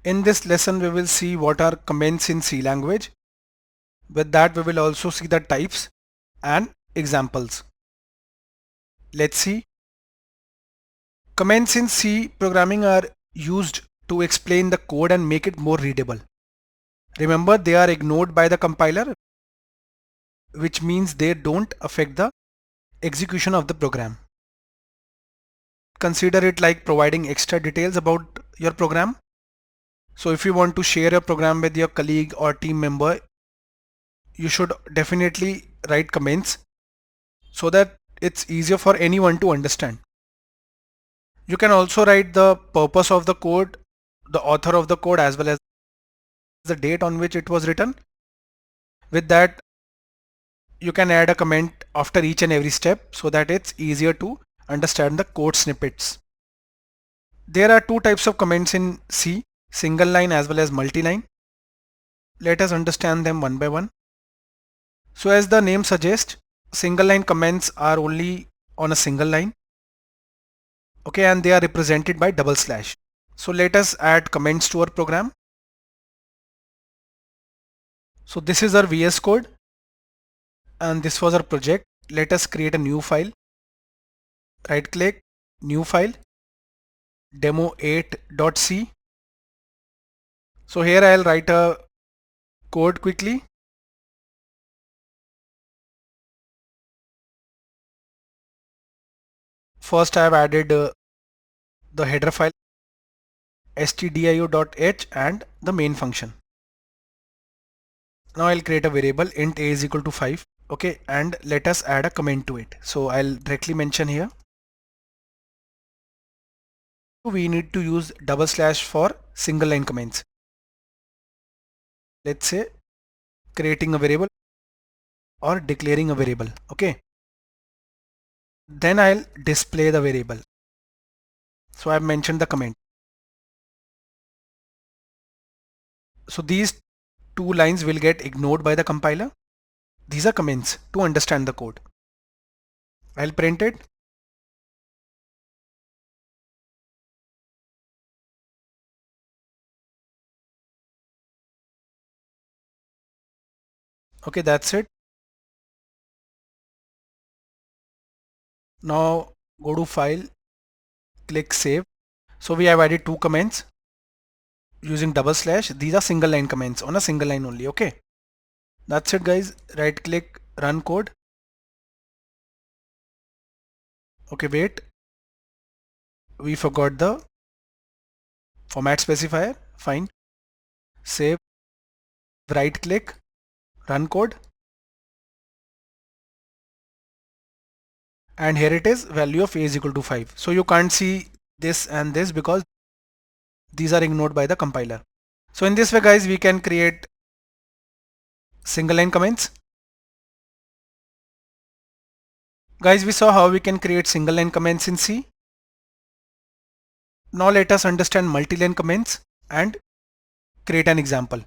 In this lesson we will see what are comments in C language. With that we will also see the types and examples. Let's see. Comments in C programming are used to explain the code and make it more readable. Remember, they are ignored by the compiler, which means they don't affect the execution of the program. Consider it like providing extra details about your program. So if you want to share your program with your colleague or team member, you should definitely write comments so that it's easier for anyone to understand. You can also write the purpose of the code, the author of the code, as well as the date on which it was written. With that, you can add a comment after each and every step so that it's easier to understand the code snippets. There are two types of comments in C, single line as well as multi-line. Let us understand them one by one. So as the name suggests, single line comments are only on a single line. Okay, and they are represented by double slash. So let us add comments to our program. So this is our VS Code and this was our project. Let us create a new file. Right click, new file, demo8.c. So here I'll write a code quickly. First I have added the header file stdio.h and the main function. Now I'll create a variable int a is equal to 5. Okay, and let us add a comment to it. So I'll directly mention here. We need to use double slash for single line comments. Let's say creating a variable or declaring a variable. Okay. Then I'll display the variable. So I've mentioned the comment. So these two lines will get ignored by the compiler. These are comments to understand the code. I'll print it. Okay, that's it. Now go to file, click save. So we have added two comments using double slash. These are single line comments on a single line only. Okay, that's it guys. Right click, run code. Okay, wait, we forgot the format specifier. Fine, save, right click, run code, and here it is, value of a is equal to 5. So you can't see this and this because these are ignored by the compiler. So in this way guys, we can create single line comments. Guys, we saw how we can create single line comments in C. Now let us understand multi-line comments and create an example.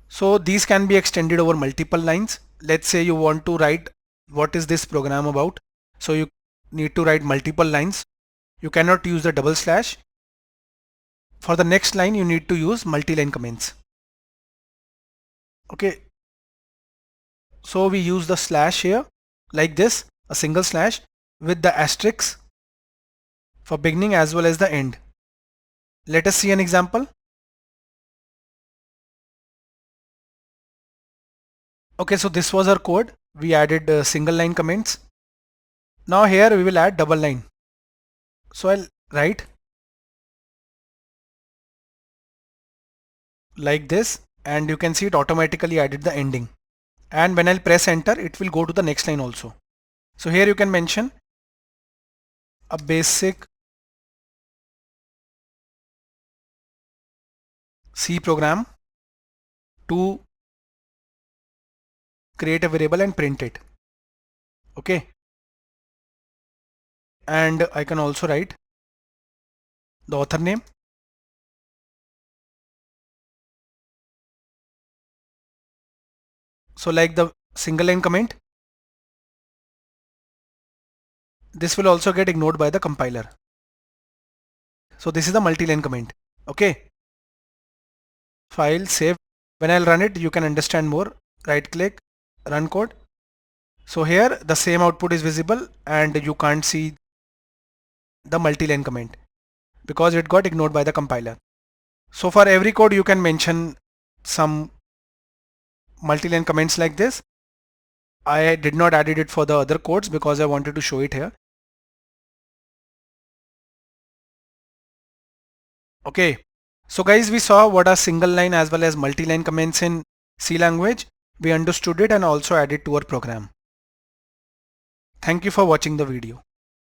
So these can be extended over multiple lines. Let's say you want to write what is this program about. So you need to write multiple lines. You cannot use the double slash. For the next line you need to use multi-line comments. Okay. So we use the slash here like this, a single slash with the asterisk for beginning as well as the end. Let us see an example. Okay, so this was our code. We added single line comments. Now here we will add double line. So I'll write like this and you can see it automatically added the ending. And when I'll press enter, it will go to the next line also. So here you can mention a basic C program to create a variable and print it. Okay. And I can also write the author name. So like the single line comment, this will also get ignored by the compiler. So this is the multi-line comment. Okay. file, save. When I'll run it, you can understand more. Right click, run code. So here the same output is visible and you can't see the multi-line comment because it got ignored by the compiler. So for every code you can mention some multi-line comments like this. I did not added it for the other codes because I wanted to show it here. Okay, so guys, we saw what are single line as well as multi-line comments in C language. We understood it and also added to our program. Thank you for watching the video.